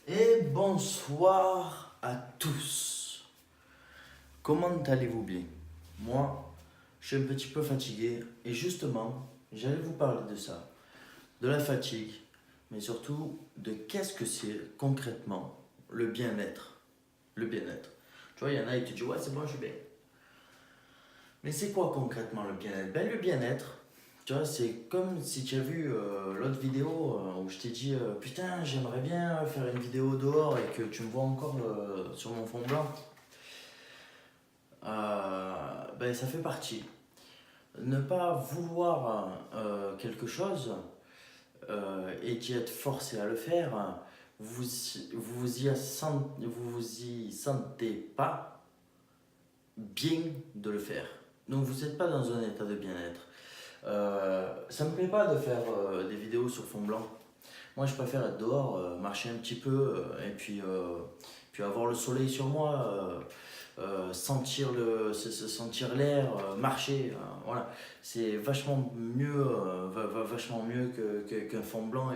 Et bonsoir à tous. Comment allez-vous bien? Moi, je suis un petit peu fatigué et justement, j'allais vous parler de ça, de la fatigue, mais surtout de qu'est-ce que c'est concrètement le bien-être. Le bien-être. Tu vois, il y en a qui te disent ouais, c'est bon, je suis bien. Mais c'est quoi concrètement le bien-être? Ben, le bien-être, tu vois, c'est comme si tu as vu l'autre vidéo où je t'ai dit putain, j'aimerais bien faire une vidéo dehors et que tu me vois encore sur mon fond blanc. Ben, ça fait partie. Ne pas vouloir quelque chose et d'y être forcé à le faire, vous y sentez pas bien de le faire. Donc vous n'êtes pas dans un état de bien-être. Ça me plaît pas de faire des vidéos sur fond blanc. Moi, je préfère être dehors, marcher un petit peu et puis avoir le soleil sur moi, sentir sentir l'air, marcher. Voilà, c'est vachement mieux, vachement mieux qu'un fond blanc.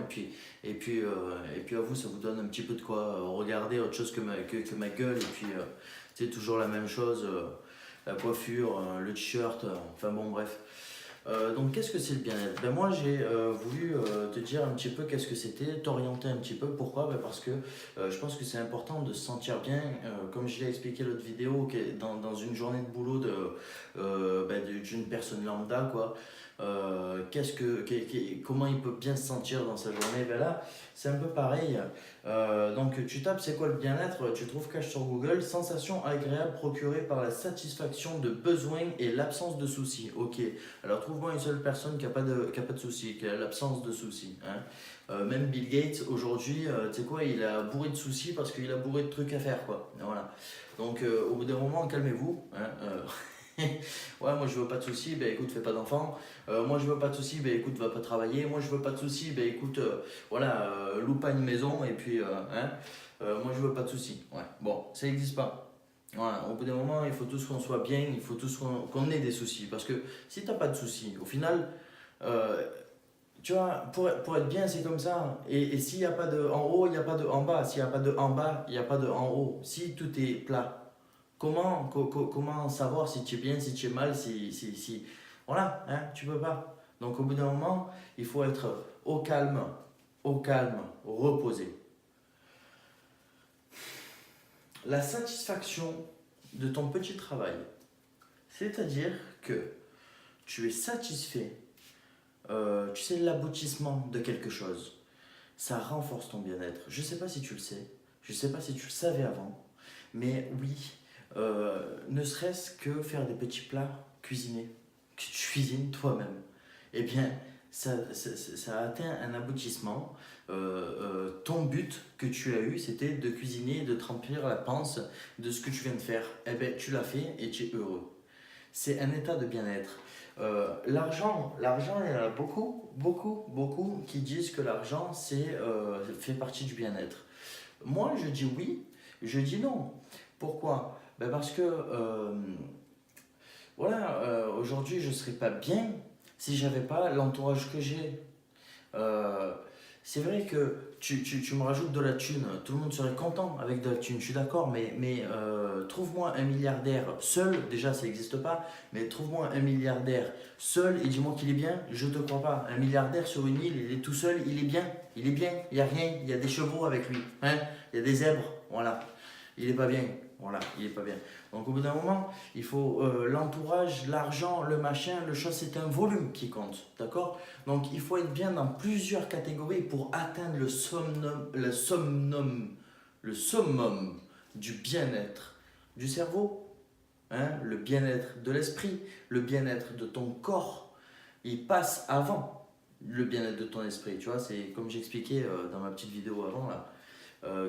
Et puis à vous, ça vous donne un petit peu de quoi regarder autre chose que ma gueule. Et puis, c'est toujours la même chose, la coiffure, le t-shirt, enfin bon, bref. Donc, qu'est-ce que c'est le bien-être? Ben, moi, j'ai voulu te dire un petit peu qu'est-ce que c'était, t'orienter un petit peu. Pourquoi? Ben, parce que je pense que c'est important de se sentir bien, comme je l'ai expliqué l'autre vidéo, dans une journée de boulot d'une personne lambda, quoi. Comment il peut bien se sentir dans sa journée? Ben là, c'est un peu pareil. Donc, tu tapes c'est quoi le bien-être? Tu trouves cache sur Google, sensation agréable procurée par la satisfaction de besoins et l'absence de soucis. Ok. Alors trouve-moi une seule personne qui a pas de soucis, qui a l'absence de soucis. Hein. Même Bill Gates aujourd'hui, tu sais quoi, il a bourré de soucis parce qu'il a bourré de trucs à faire, quoi. Et voilà. Donc au bout d'un moment, calmez-vous. Hein, ouais, moi je veux pas de soucis, ben écoute, fais pas d'enfants. Moi je veux pas de soucis, ben écoute, va pas travailler. Moi je veux pas de soucis, ben écoute, voilà, loue pas une maison et puis, hein, moi je veux pas de soucis. Ouais, bon, ça n'existe pas. Voilà, au bout d'un moment, il faut tous qu'on soit bien, il faut tous qu'on ait des soucis. Parce que si t'as pas de soucis, au final, euh, tu vois, pour être bien, c'est comme ça. Et s'il n'y a pas de en haut, il n'y a pas de en bas. S'il n'y a pas de en bas, il n'y a pas de en haut. Si tout est plat, comment savoir si tu es bien, si tu es mal, si... Voilà, hein, tu peux pas. Donc au bout d'un moment, il faut être au calme, reposé. La satisfaction de ton petit travail, c'est-à-dire que tu es satisfait, tu sais l'aboutissement de quelque chose, ça renforce ton bien-être. Je ne sais pas si tu le sais, je ne sais pas si tu le savais avant, mais oui, ne serait-ce que faire des petits plats cuisinés, que tu cuisines toi-même, eh bien, ça a atteint un aboutissement. Ton but que tu as eu, c'était de cuisiner, de te remplir la panse de ce que tu viens de faire. Eh bien, tu l'as fait et tu es heureux. C'est un état de bien-être. L'argent, il y en a beaucoup, beaucoup, beaucoup qui disent que l'argent fait partie du bien-être. Moi, je dis oui, je dis non. Pourquoi? Ben parce que voilà, aujourd'hui, je ne serais pas bien si j'avais pas l'entourage que j'ai. Euh, c'est vrai que tu me rajoutes de la thune, tout le monde serait content avec de la thune, je suis d'accord, mais trouve-moi un milliardaire seul, déjà ça n'existe pas, mais trouve-moi un milliardaire seul et dis-moi qu'il est bien, je te crois pas. Un milliardaire sur une île, il est tout seul, il est bien, il n'y a rien, il y a des chevaux avec lui, hein, il y a des zèbres, voilà, il est pas bien, voilà, il est pas bien. Donc au bout d'un moment, il faut l'entourage, l'argent, le machin, le chose, c'est un volume qui compte, d'accord? Donc il faut être bien dans plusieurs catégories pour atteindre le summum du bien-être du cerveau, hein, le bien-être de l'esprit, le bien-être de ton corps. Il passe avant le bien-être de ton esprit, tu vois, c'est comme j'expliquais dans ma petite vidéo avant là,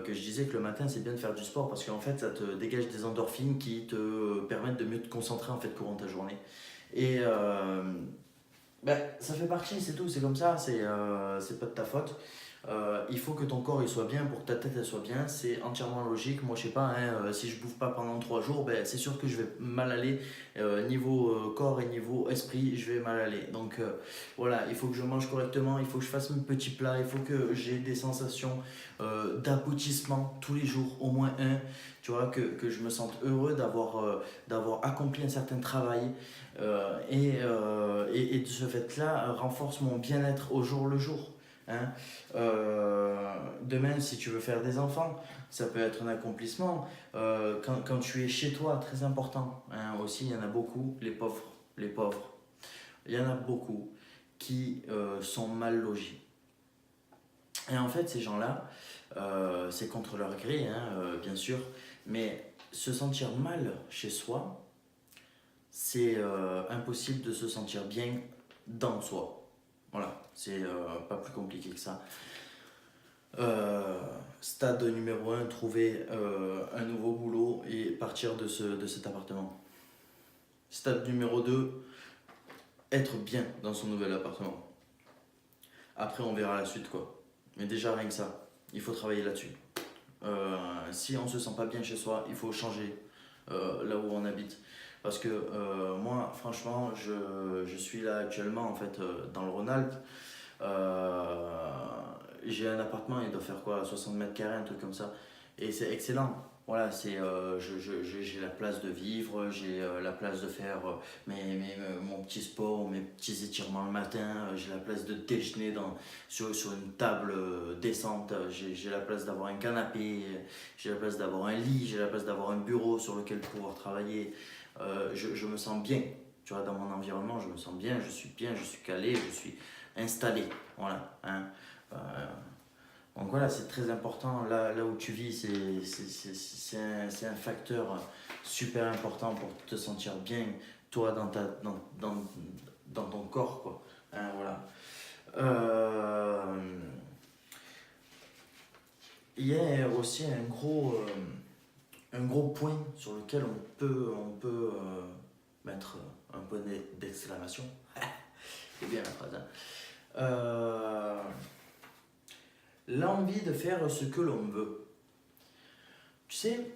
que je disais que le matin c'est bien de faire du sport parce qu'en fait ça te dégage des endorphines qui te permettent de mieux te concentrer en fait courant ta journée. Et ben, ça fait partie, c'est tout, c'est comme ça, c'est pas de ta faute. Il faut que ton corps il soit bien pour que ta tête elle soit bien, c'est entièrement logique. Moi je sais pas, hein, si je bouffe pas pendant 3 jours, ben, c'est sûr que je vais mal aller. Niveau corps et niveau esprit, je vais mal aller. Donc voilà, il faut que je mange correctement, il faut que je fasse mes petits plats, il faut que j'ai des sensations d'aboutissement tous les jours, au moins un. Tu vois, que je me sente heureux d'avoir accompli un certain travail. Et de ce fait-là, renforce mon bien-être au jour le jour. Hein. Demain, si tu veux faire des enfants, ça peut être un accomplissement. Quand tu es chez toi, très important. Hein, aussi, il y en a beaucoup, les pauvres. Les pauvres. Il y en a beaucoup qui sont mal logés. Et en fait, ces gens-là, c'est contre leur gré, hein, bien sûr, mais se sentir mal chez soi, c'est impossible de se sentir bien dans soi. Voilà, c'est pas plus compliqué que ça. Stade numéro un, trouver un nouveau boulot et partir de cet appartement. Stade numéro 2, être bien dans son nouvel appartement. Après, on verra la suite, quoi. Mais déjà, rien que ça, il faut travailler là-dessus. Si on ne se sent pas bien chez soi, il faut changer là où on habite. Parce que moi, franchement, je suis là actuellement en fait, dans le Rhône-Alpes. J'ai un appartement, il doit faire quoi, 60 mètres carrés, un truc comme ça. Et c'est excellent. Voilà, j'ai la place de vivre, j'ai la place de faire mon petit sport, mes petits étirements le matin, j'ai la place de déjeuner sur une table décente, j'ai la place d'avoir un canapé, j'ai la place d'avoir un lit, j'ai la place d'avoir un bureau sur lequel pouvoir travailler. Je me sens bien, tu vois, dans mon environnement, je me sens bien, je suis calé, je suis installé. Voilà. Hein. Euh, donc voilà, c'est très important. Là où tu vis, c'est un facteur super important pour te sentir bien, toi, dans ton corps, quoi. Hein, voilà. Euh, il y a aussi un gros point sur lequel on peut mettre un point d'exclamation. C'est bien la phrase. Hein. Euh, L'envie de faire ce que l'on veut. Tu sais,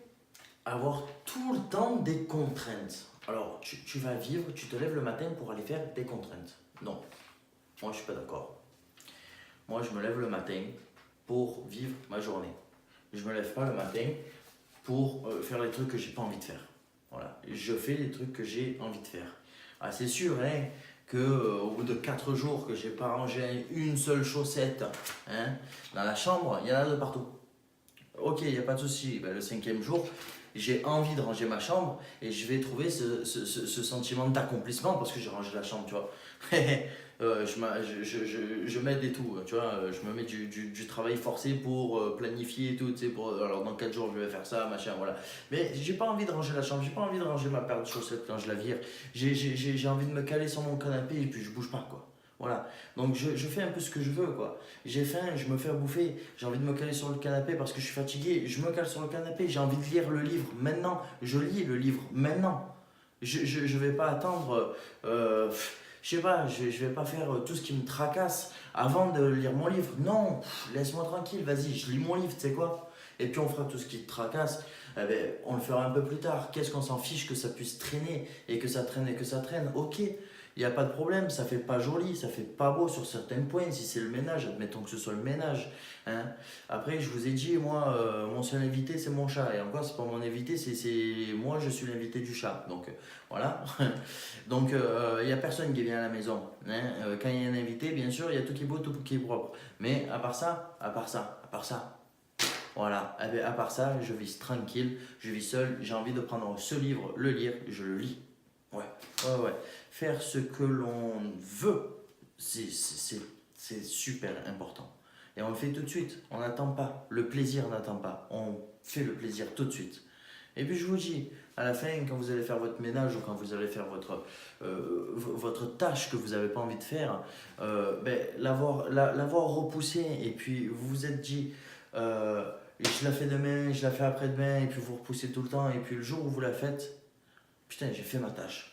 avoir tout le temps des contraintes. Alors, tu vas vivre, tu te lèves le matin pour aller faire des contraintes. Non, moi je suis pas d'accord. Moi je me lève le matin pour vivre ma journée. Je me lève pas le matin pour faire les trucs que j'ai pas envie de faire. Voilà, je fais les trucs que j'ai envie de faire. Ah, c'est sûr, hein, que au bout de 4 jours que j'ai pas rangé une seule chaussette, hein, dans la chambre, il y en a de partout. Ok, il n'y a pas de souci. Ben, le 5e jour, j'ai envie de ranger ma chambre et je vais trouver ce sentiment d'accomplissement parce que j'ai rangé la chambre, tu vois. Je m'aide et tout, tu vois. Je me mets du travail forcé pour planifier et tout, tu sais. Alors, dans 4 jours, je vais faire ça, machin, voilà. Mais j'ai pas envie de ranger la chambre, j'ai pas envie de ranger ma paire de chaussettes quand je la vire. J'ai envie de me caler sur mon canapé et puis je bouge pas, quoi. Voilà. Donc, je fais un peu ce que je veux, quoi. J'ai faim, je me fais à bouffer, j'ai envie de me caler sur le canapé parce que je suis fatigué, je me cale sur le canapé, j'ai envie de lire le livre maintenant, je lis le livre maintenant. Je vais pas attendre, je sais pas, je vais pas faire tout ce qui me tracasse avant de lire mon livre. Non, laisse-moi tranquille, vas-y, je lis mon livre, tu sais quoi. Et puis on fera tout ce qui te tracasse, eh ben, on le fera un peu plus tard. Qu'est-ce qu'on s'en fiche que ça puisse traîner et que ça traîne et que ça traîne. Ok, il n'y a pas de problème, ça fait pas joli, ça fait pas beau sur certains points, si c'est le ménage, admettons que ce soit le ménage. Hein. Après, je vous ai dit, moi, mon seul invité, c'est mon chat. Et encore, c'est pas mon invité, moi, je suis l'invité du chat. Donc, voilà. Donc, il n'y a personne qui vient à la maison. Hein. Quand il y a un invité, bien sûr, il y a tout qui est beau, tout qui est propre. Mais à part ça, voilà, eh bien, à part ça, je vis tranquille, je vis seul, j'ai envie de prendre ce livre, le lire, je le lis. Ouais, ouais. Faire ce que l'on veut, c'est super important. Et on le fait tout de suite, on n'attend pas, le plaisir n'attend pas, on fait le plaisir tout de suite. Et puis je vous dis, à la fin, quand vous allez faire votre ménage ou quand vous allez faire votre tâche que vous n'avez pas envie de faire, l'avoir repoussé et puis vous vous êtes dit, je la fais demain, je la fais après-demain, et puis vous repoussez tout le temps, et puis le jour où vous la faites, putain, j'ai fait ma tâche.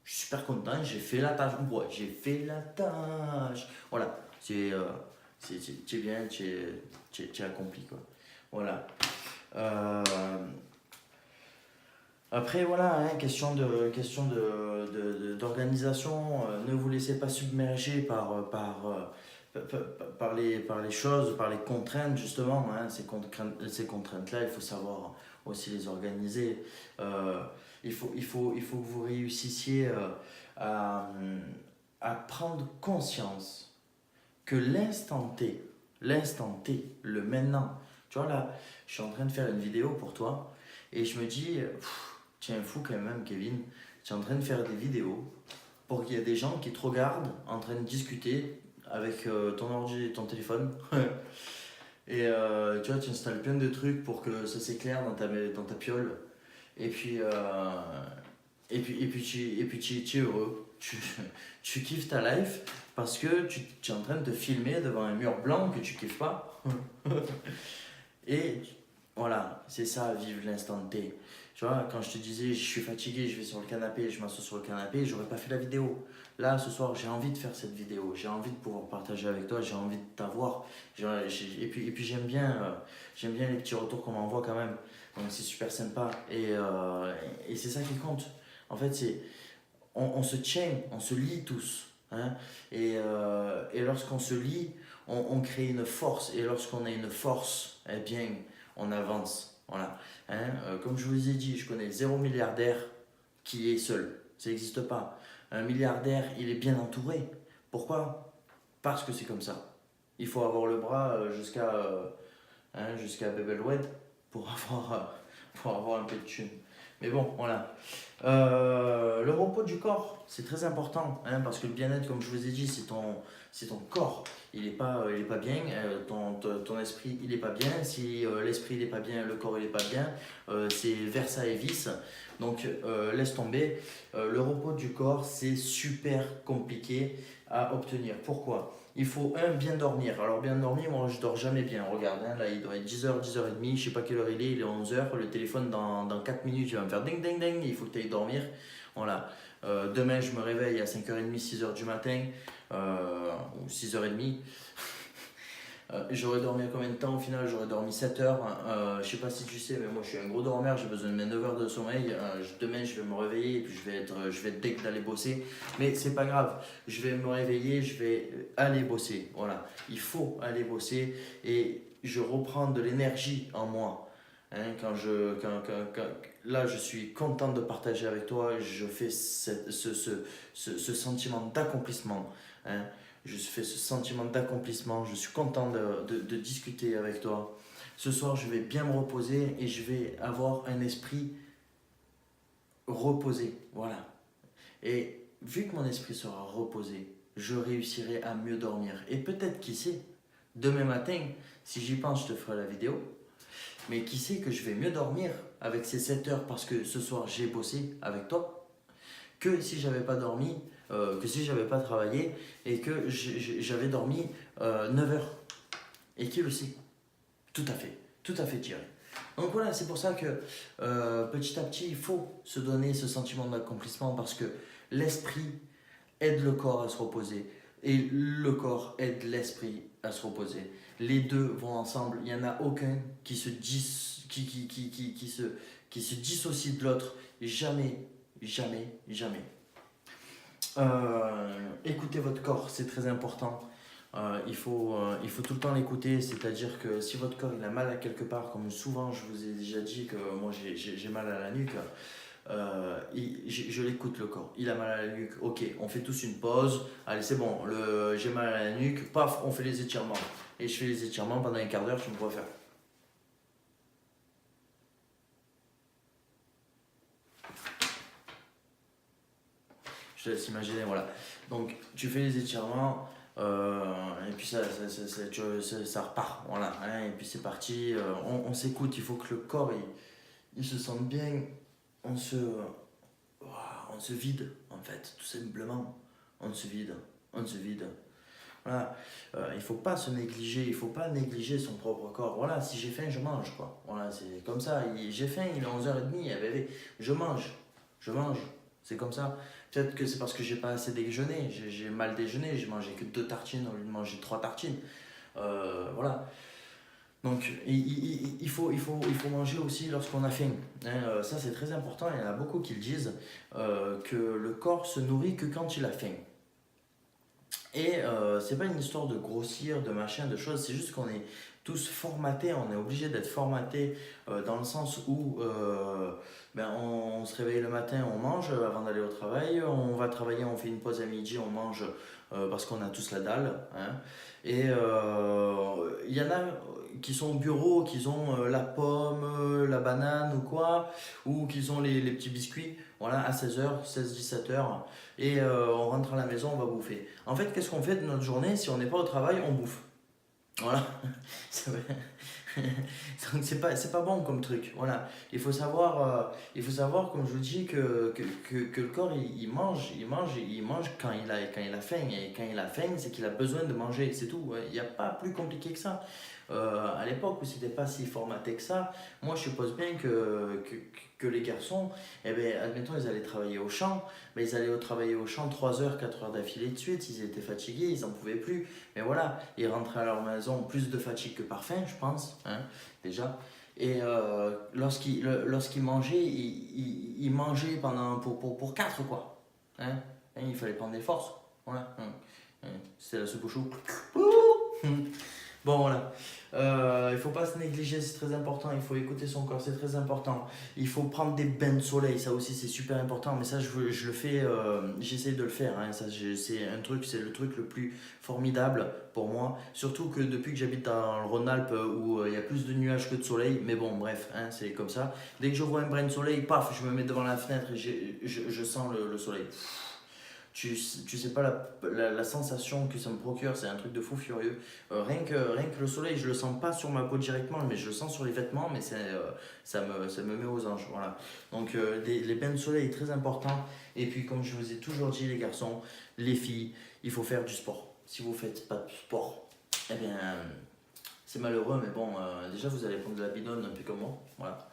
Je suis super content, j'ai fait la tâche. Ouais, j'ai fait la tâche. Voilà, Tu es bien, tu es accompli, quoi. Voilà. Euh, Après, voilà, hein, d'organisation. Ne vous laissez pas submerger par les choses, par les contraintes, justement. Hein. Ces contraintes-là, il faut savoir aussi les organiser. Euh, il faut que vous réussissiez à, à prendre conscience que l'instant T, le maintenant, tu vois là, je suis en train de faire une vidéo pour toi et je me dis, tu es un fou quand même, Kevin, tu es en train de faire des vidéos pour qu'il y ait des gens qui te regardent en train de discuter avec ton ordi et ton téléphone. Et tu vois, tu installes plein de trucs pour que ça s'éclaire dans ta piole. Et puis, tu es heureux. Tu kiffes ta life parce que tu es en train de te filmer devant un mur blanc que tu kiffes pas. Et voilà, c'est ça, vivre l'instant T. Tu vois, quand je te disais, je suis fatigué, je vais sur le canapé, je m'assois sur le canapé, j'aurais pas fait la vidéo. Là, ce soir, j'ai envie de faire cette vidéo, j'ai envie de pouvoir partager avec toi, j'ai envie de t'avoir. Et puis j'aime bien les petits retours qu'on m'envoie quand même. Donc c'est super sympa. Et c'est ça qui compte. En fait, on se tient, on se lie tous. Hein, et lorsqu'on se lie, on crée une force. Et lorsqu'on a une force, eh bien, on avance. Voilà. Hein, comme je vous ai dit, je connais zéro milliardaire qui est seul. Ça n'existe pas. Un milliardaire, il est bien entouré. Pourquoi? Parce que c'est comme ça. Il faut avoir le bras jusqu'à Bebelwed pour avoir un peu de thune. Mais bon, voilà. Le repos du corps, c'est très important, hein, parce que le bien-être, comme je vous ai dit, c'est ton corps. Il est pas bien, ton esprit, il est pas bien. Si l'esprit, il est pas bien, le corps, il est pas bien. C'est versa et vice. Donc, laisse tomber. Le repos du corps, c'est super compliqué à obtenir. Pourquoi? Il faut bien dormir. Alors bien dormir, moi je dors jamais bien. Regarde, hein, là il doit être 10h, 10h30, je sais pas quelle heure il est 11h. Le téléphone dans 4 minutes il va me faire ding ding ding, il faut que tu ailles dormir. Voilà. Demain je me réveille à 5h30, 6h du matin, ou 6h30. J'aurais dormi combien de temps au final? J'aurais dormi 7 heures. Je sais pas si tu sais, mais moi je suis un gros dormeur, j'ai besoin de mes 9 heures de sommeil. Demain je vais me réveiller et puis je vais être dès d'aller bosser. Mais c'est pas grave, je vais me réveiller, je vais aller bosser. Voilà, il faut aller bosser et je reprends de l'énergie en moi. Hein, là, je suis content de partager avec toi, je fais ce sentiment d'accomplissement. Hein. Je fais ce sentiment d'accomplissement, je suis content de discuter avec toi. Ce soir, je vais bien me reposer et je vais avoir un esprit reposé. Voilà. Et vu que mon esprit sera reposé, je réussirai à mieux dormir. Et peut-être, qui sait, demain matin, si j'y pense, je te ferai la vidéo. Mais qui sait que je vais mieux dormir avec ces 7 heures parce que ce soir, j'ai bossé avec toi que si j'avais pas dormi, que si j'avais pas travaillé et que j'avais dormi 9 heures. Et qui le sait? Tout à fait Thierry. Donc voilà, c'est pour ça que petit à petit, il faut se donner ce sentiment d'accomplissement parce que l'esprit aide le corps à se reposer et le corps aide l'esprit à se reposer. Les deux vont ensemble, il n'y en a aucun qui se dissocie de l'autre. Jamais, jamais, jamais. Écoutez votre corps, c'est très important. Il faut tout le temps l'écouter, c'est-à-dire que si votre corps il a mal à quelque part, comme souvent je vous ai déjà dit que moi j'ai mal à la nuque, je l'écoute le corps. Il a mal à la nuque, ok, on fait tous une pause, allez c'est bon, j'ai mal à la nuque, paf, on fait les étirements. Et je fais les étirements pendant un quart d'heure, tu me vois faire. Je te laisse imaginer, voilà. Donc tu fais les étirements, et puis ça repart, voilà. Hein, et puis c'est parti, on s'écoute, il faut que le corps il se sente bien, on se, on se vide en fait, tout simplement. On se vide, on se vide. Voilà. Il ne faut pas se négliger, il ne faut pas négliger son propre corps. Voilà, si j'ai faim, je mange quoi. Voilà, c'est comme ça. J'ai faim, il est 11h30, bébé. Je mange, c'est comme ça. Peut-être que c'est parce que j'ai pas assez déjeuné, j'ai mal déjeuné, j'ai mangé que 2 tartines au lieu de manger 3 tartines. Voilà. Donc, il faut manger aussi lorsqu'on a faim. Hein. Ça, c'est très important. Il y en a beaucoup qui le disent que le corps se nourrit que quand il a faim. Et c'est pas une histoire de grossir, de machin, de choses. C'est juste qu'on est tous formatés. On est obligé d'être formatés dans le sens où on se réveille le matin, on mange avant d'aller au travail. On va travailler, on fait une pause à midi, on mange parce qu'on a tous la dalle. Hein. Et il y en a qui sont au bureau, qui ont la pomme, la banane ou quoi, ou qui ont les petits biscuits, voilà, à 16h, 16-17h, et on rentre à la maison, on va bouffer. En fait, qu'est-ce qu'on fait de notre journée si on n'est pas au travail, on bouffe. Voilà. Donc c'est pas bon comme truc. Voilà. Il faut savoir, comme je vous dis, que le corps il mange quand il a faim. Et quand il a faim, c'est qu'il a besoin de manger, c'est tout. Il n'y a pas plus compliqué que ça. À l'époque où c'était pas si formaté que ça, moi je suppose bien que les garçons, eh ben, admettons, ils allaient travailler au champ, mais ils allaient travailler au champ 3 heures, 4 heures d'affilée de suite, ils étaient fatigués, ils n'en pouvaient plus. Mais voilà, ils rentraient à leur maison plus de fatigue que par faim, je pense, hein, déjà. Et lorsqu'ils mangeaient, ils mangeaient pour 4, quoi. Hein. Hein, il fallait prendre des forces. Voilà. C'était la soupe au chou. Bon, voilà. Il faut pas se négliger, c'est très important. Il faut écouter son corps, c'est très important. Il faut prendre des bains de soleil, ça aussi c'est super important. Mais ça, je le fais, j'essaie de le faire. Hein. Ça, c'est le truc le plus formidable pour moi. Surtout que depuis que j'habite dans le Rhône-Alpes où il y a plus de nuages que de soleil. Mais bon, bref, hein, c'est comme ça. Dès que je vois un brin de soleil, paf, je me mets devant la fenêtre et je sens le soleil. Tu sais pas la sensation que ça me procure, c'est un truc de fou furieux. Rien que le soleil, je le sens pas sur ma peau directement, mais je le sens sur les vêtements, mais ça me met aux anges. Voilà. Donc les bains de soleil, très important. Et puis, comme je vous ai toujours dit, les garçons, les filles, il faut faire du sport. Si vous faites pas de sport, eh bien, c'est malheureux, mais bon, déjà vous allez prendre de la bidonne un peu comme moi. Voilà.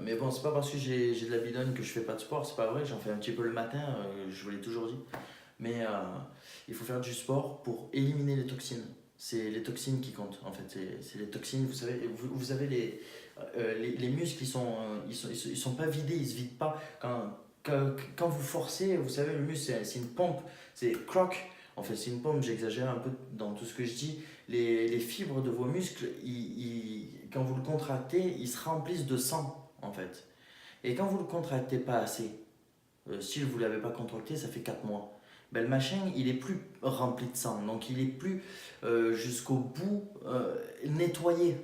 Mais bon, c'est pas parce que j'ai de la bidogne que je fais pas de sport, c'est pas vrai, j'en fais un petit peu le matin, je vous l'ai toujours dit. Mais il faut faire du sport pour éliminer les toxines. C'est les toxines qui comptent en fait, c'est les toxines, vous savez, vous savez les muscles, ils sont pas vidés, ils se vident pas. Quand vous forcez, vous savez, le muscle c'est une pompe, c'est croc. En fait, c'est une pompe, j'exagère un peu dans tout ce que je dis. Les fibres de vos muscles, quand vous le contractez, ils se remplissent de sang, en fait. Et quand vous le contractez pas assez, si vous ne l'avez pas contracté, ça fait 4 mois, ben, le machin, il est plus rempli de sang. Donc, il est plus jusqu'au bout nettoyé.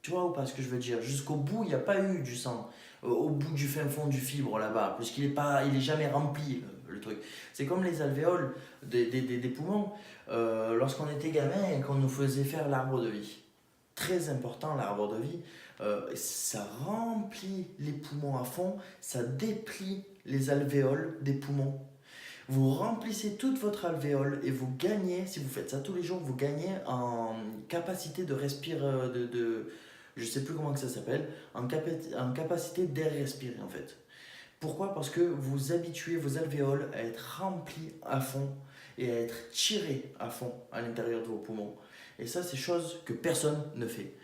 Tu vois ou pas ce que je veux dire? Jusqu'au bout, il n'y a pas eu du sang. Au bout du fin fond du fibre là-bas, puisqu'il n'est pas, il est jamais rempli le truc. C'est comme les alvéoles des poumons. Lorsqu'on était gamin et qu'on nous faisait faire l'arbre de vie. Très important l'arbre de vie. Ça remplit les poumons à fond, ça déplie les alvéoles des poumons. Vous remplissez toute votre alvéole et vous gagnez, si vous faites ça tous les jours, vous gagnez en capacité de respirer, je sais plus comment que ça s'appelle, en capacité d'air respiré en fait. Pourquoi? Parce que vous habituez vos alvéoles à être remplies à fond et à être tirées à fond à l'intérieur de vos poumons. Et ça, c'est chose que personne ne fait.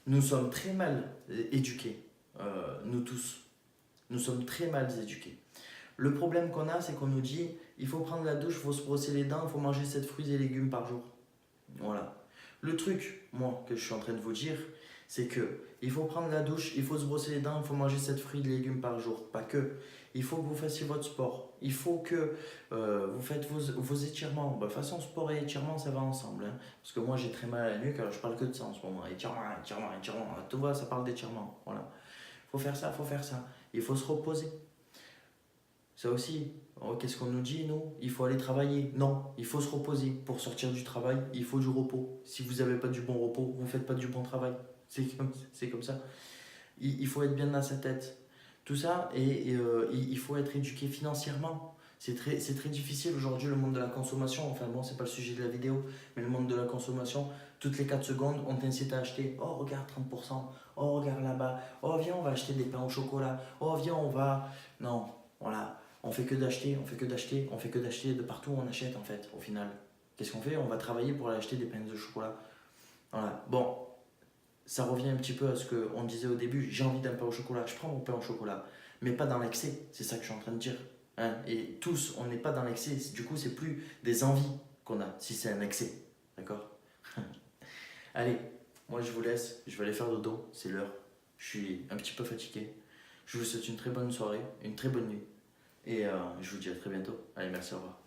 Nous sommes très mal éduqués, nous tous. Nous sommes très mal éduqués. Le problème qu'on a, c'est qu'on nous dit il faut prendre la douche, il faut se brosser les dents, il faut manger 7 fruits et légumes par jour. Voilà. Le truc, moi, que je suis en train de vous dire, c'est que il faut prendre la douche, il faut se brosser les dents, il faut manger 7 fruits et légumes par jour. Pas que. Il faut que vous fassiez votre sport. Il faut que vous faites vos étirements. De toute façon, sport et étirement, ça va ensemble. Hein. Parce que moi, j'ai très mal à la nuque, alors je parle que de ça en ce moment. Étirement, étirement, étirement. Tu vois, ça parle d'étirement. Voilà. Il faut faire ça, il faut faire ça. Il faut se reposer. Ça aussi, qu'est-ce qu'on nous dit, nous? Il faut aller travailler. Non, il faut se reposer. Pour sortir du travail, il faut du repos. Si vous n'avez pas du bon repos, vous ne faites pas du bon travail. C'est comme ça. Il faut être bien dans sa tête. Tout ça, et il faut être éduqué financièrement. C'est très difficile aujourd'hui, le monde de la consommation. Enfin bon, c'est pas le sujet de la vidéo, mais le monde de la consommation, toutes les 4 secondes, on t'incite à acheter. Oh, regarde, 30%. Oh, regarde là-bas. Oh, viens, on va acheter des pains au chocolat. Oh, viens, on va. Non, voilà. On fait que d'acheter, on fait que d'acheter, on fait que d'acheter de partout où on achète en fait, au final. Qu'est-ce qu'on fait? On va travailler pour aller acheter des pains de chocolat. Voilà. Bon, ça revient un petit peu à ce qu'on disait au début. J'ai envie d'un pain au chocolat, je prends mon pain au chocolat. Mais pas dans l'excès, c'est ça que je suis en train de dire. Hein. Et tous, on n'est pas dans l'excès. Du coup, c'est plus des envies qu'on a, si c'est un excès. D'accord? Allez, moi je vous laisse, je vais aller faire dodo, c'est l'heure. Je suis un petit peu fatigué. Je vous souhaite une très bonne soirée, une très bonne nuit. Et je vous dis à très bientôt. Allez, merci, au revoir.